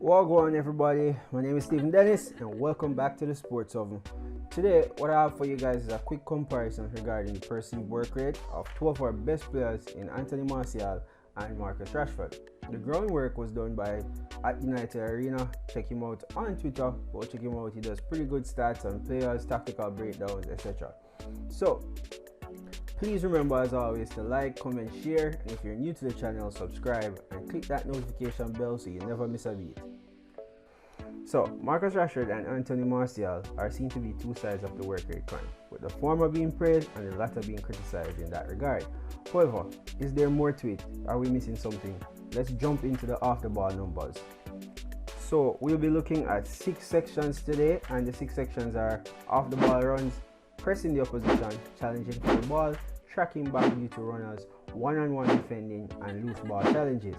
Welcome everybody, my name is Stephen Dennis and welcome back to the Sports Oven. Today what I have for you guys is a quick comparison regarding the perceived work rate of two of our best players in Anthony Martial and Marcus Rashford. The groundwork was done by at United Arena. Check him out on Twitter, go check him out, he does pretty good stats on players, tactical breakdowns, etc. So please remember as always to like, comment, share, and if you're new to the channel, subscribe and click that notification bell so you never miss a beat. So, Marcus Rashford and Anthony Martial are seen to be two sides of the work rate coin, with the former being praised and the latter being criticized in that regard. However, is there more to it? Are we missing something? Let's jump into the off-the-ball numbers. So, we'll be looking at 6 sections today, and the 6 sections are off-the-ball runs, pressing the opposition, challenging for the ball, tracking back due to runners, one-on-one defending, and loose ball challenges.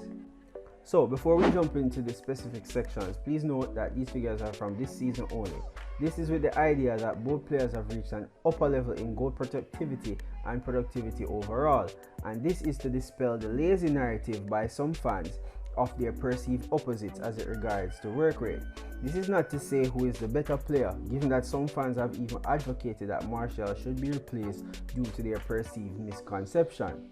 So before we jump into the specific sections, please note that these figures are from this season only. This is with the idea that both players have reached an upper level in goal productivity and productivity overall, and this is to dispel the lazy narrative by some fans of their perceived opposites as it regards to work rate. This is not to say who is the better player, given that some fans have even advocated that Martial should be replaced due to their perceived misconception.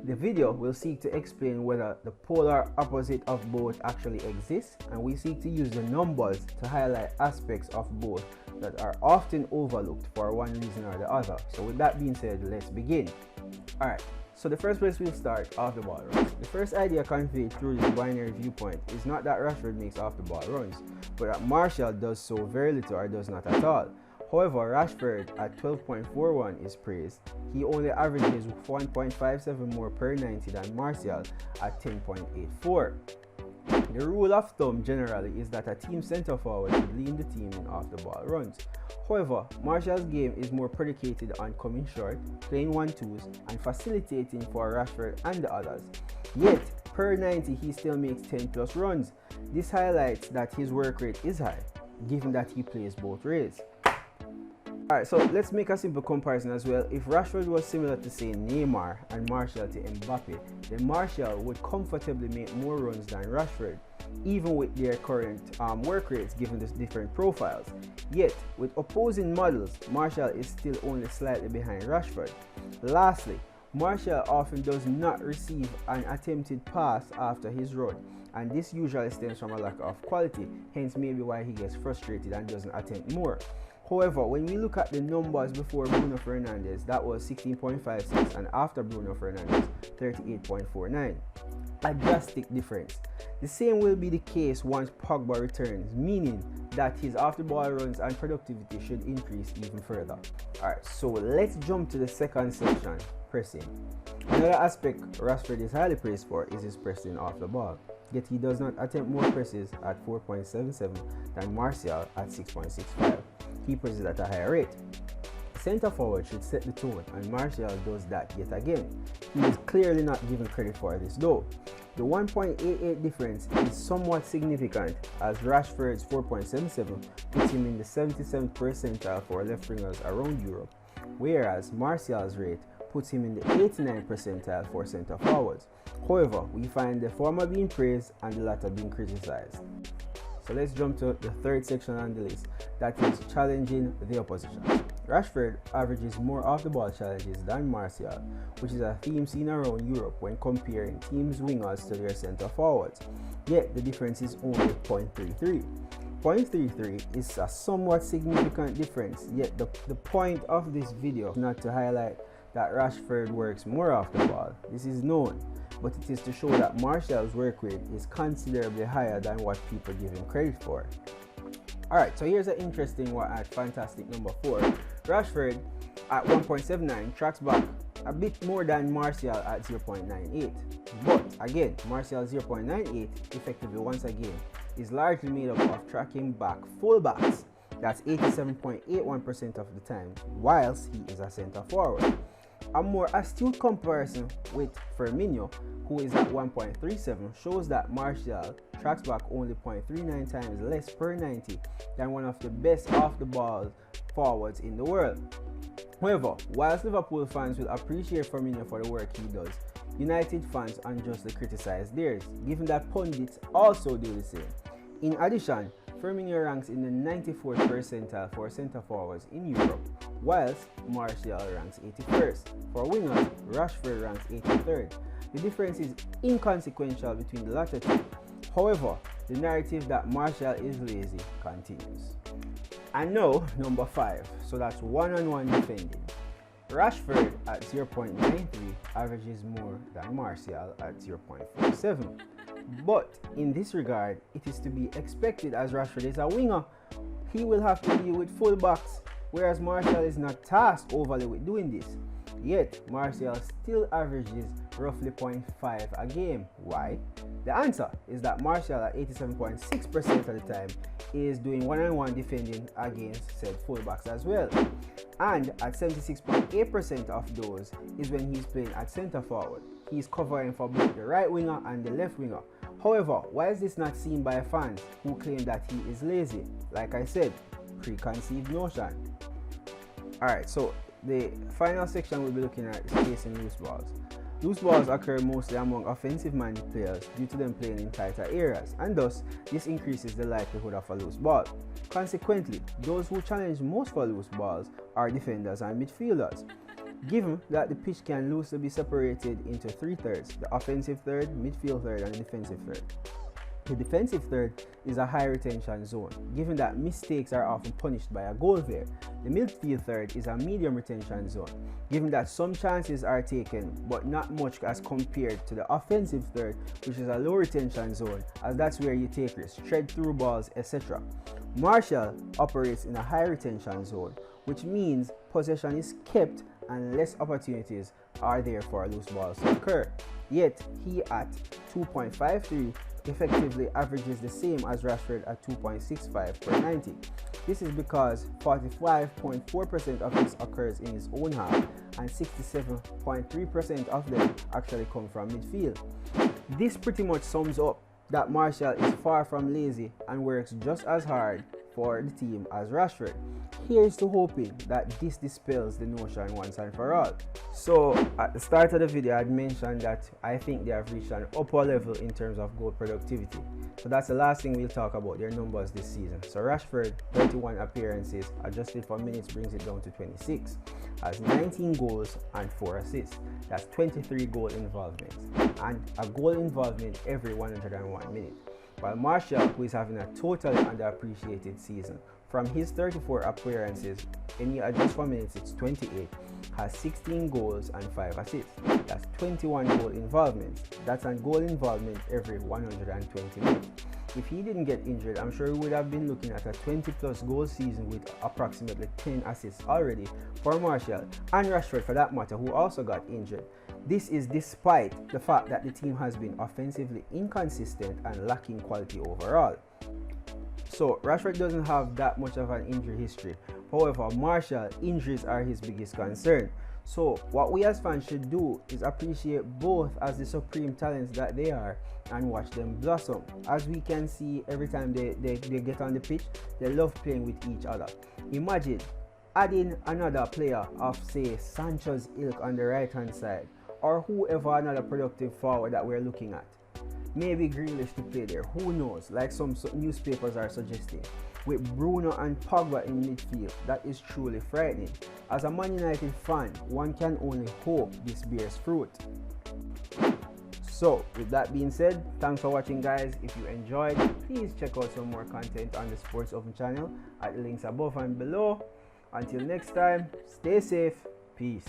The video will seek to explain whether the polar opposite of both actually exists, and we seek to use the numbers to highlight aspects of both that are often overlooked for one reason or the other. So with that being said, let's begin. Alright, so the first place we'll start, off the ball runs. The first idea conveyed through this binary viewpoint is not that Rashford makes off the ball runs, but that Martial does so very little or does not at all. However, Rashford at 12.41 is praised. He only averages 1.57 more per 90 than Martial at 10.84. The rule of thumb generally is that a team centre forward should lead the team in off the ball runs. However, Martial's game is more predicated on coming short, playing 1-2s, and facilitating for Rashford and the others. Yet, per 90 he still makes 10 plus runs. This highlights that his work rate is high, given that he plays both ways. Alright, so let's make a simple comparison as well. If Rashford was similar to say Neymar and Martial to Mbappe, then Martial would comfortably make more runs than Rashford, even with their current work rates given the different profiles. Yet, with opposing models, Martial is still only slightly behind Rashford. Lastly, Martial often does not receive an attempted pass after his run, and this usually stems from a lack of quality, hence maybe why he gets frustrated and doesn't attempt more. However, when we look at the numbers before Bruno Fernandes, that was 16.56, and after Bruno Fernandes, 38.49. A drastic difference. The same will be the case once Pogba returns, meaning that his off-the-ball runs and productivity should increase even further. Alright, so let's jump to the second section, pressing. Another aspect Rashford is highly praised for is his pressing off the ball, yet he does not attempt more presses at 4.77 than Martial at 6.65. He presses at a higher rate. Centre forward should set the tone, and Martial does that yet again. He is clearly not given credit for this though. The 1.88 difference is somewhat significant, as Rashford's 4.77 puts him in the 77th percentile for left wingers around Europe, whereas Martial's rate puts him in the 89th percentile for centre forwards. However, we find the former being praised and the latter being criticized. So let's jump to the third section on the list, that is challenging the opposition. Rashford averages more off-the-ball challenges than Martial, which is a theme seen around Europe when comparing teams' wingers to their centre forwards. Yet the difference is only 0.33. 0.33 is a somewhat significant difference, yet the point of this video is not to highlight that Rashford works more off the ball. This is known, but it is to show that Martial's work rate is considerably higher than what people give him credit for. Alright, so here's an interesting one at fantastic number 4. Rashford at 1.79 tracks back a bit more than Martial at 0.98. But again, Martial 0.98 effectively once again is largely made up of tracking back fullbacks. That's 87.81% of the time, whilst he is a centre forward. A more astute comparison with Firmino, who is at 1.37, shows that Martial tracks back only 0.39 times less per 90 than one of the best off-the-ball forwards in the world. However, whilst Liverpool fans will appreciate Firmino for the work he does, United fans unjustly criticize theirs, given that pundits also do the same. In addition, Firmino ranks in the 94th percentile for centre forwards in Europe, whilst Martial ranks 81st. For wingers, Rashford ranks 83rd. The difference is inconsequential between the latter two. However, the narrative that Martial is lazy continues. And now, number 5, so that's one-on-one defending. Rashford at 0.93 averages more than Martial at 0.47. But in this regard, it is to be expected as Rashford is a winger. He will have to deal with fullbacks, whereas Martial is not tasked overly with doing this. Yet, Martial still averages roughly 0.5 a game. Why? The answer is that Martial at 87.6% of the time is doing one-on-one defending against said fullbacks as well. And at 76.8% of those is when he's playing at centre forward. He's covering for both the right winger and the left winger. However, why is this not seen by fans who claim that he is lazy? Like I said, preconceived notion. Alright, so the final section we'll be looking at is chasing loose balls. Loose balls occur mostly among offensive-minded players due to them playing in tighter areas, and thus this increases the likelihood of a loose ball. Consequently, those who challenge most for loose balls are defenders and midfielders. Given that the pitch can loosely be separated into 3 thirds, the offensive third, midfield third, and the defensive third. The defensive third is a high retention zone, given that mistakes are often punished by a goal there. The midfield third is a medium retention zone, given that some chances are taken but not much as compared to the offensive third, which is a low retention zone, as that's where you take risks, tread through balls, etc. Martial operates in a high retention zone, which means possession is kept and less opportunities are there for loose balls to occur. Yet he at 2.53 effectively averages the same as Rashford at 2.65 per 90. This is because 45.4% of this occurs in his own half and 67.3% of them actually come from midfield. This pretty much sums up that Martial is far from lazy and works just as hard for the team as Rashford. Here's to hoping that this dispels the notion once and for all. So at the start of the video, I'd mentioned that I think they have reached an upper level in terms of goal productivity. So that's the last thing we'll talk about, their numbers this season. So Rashford, 31 appearances, adjusted for minutes brings it down to 26. Has 19 goals and 4 assists. That's 23 goal involvements and a goal involvement every 101 minutes. While Martial, who is having a totally underappreciated season, from his 34 appearances, when you adjust for minutes, it's 28, has 16 goals and 5 assists. That's 21 goal involvements. That's a goal involvement every 120 minutes. If he didn't get injured, I'm sure we would have been looking at a 20+ goal season with approximately 10 assists already for Martial and Rashford for that matter, who also got injured. This is despite the fact that the team has been offensively inconsistent and lacking quality overall. So Rashford doesn't have that much of an injury history. However, Martial, injuries are his biggest concern. So what we as fans should do is appreciate both as the supreme talents that they are and watch them blossom. As we can see, every time they get on the pitch, they love playing with each other. Imagine adding another player of, say, Sancho's ilk on the right hand side, or whoever another productive forward that we're looking at. Maybe Grealish to play there, who knows, like some newspapers are suggesting. With Bruno and Pogba in midfield, that is truly frightening. As a Man United fan, one can only hope this bears fruit. So, with that being said, thanks for watching guys. If you enjoyed, please check out some more content on the Sports Oven channel at the links above and below. Until next time, stay safe, peace.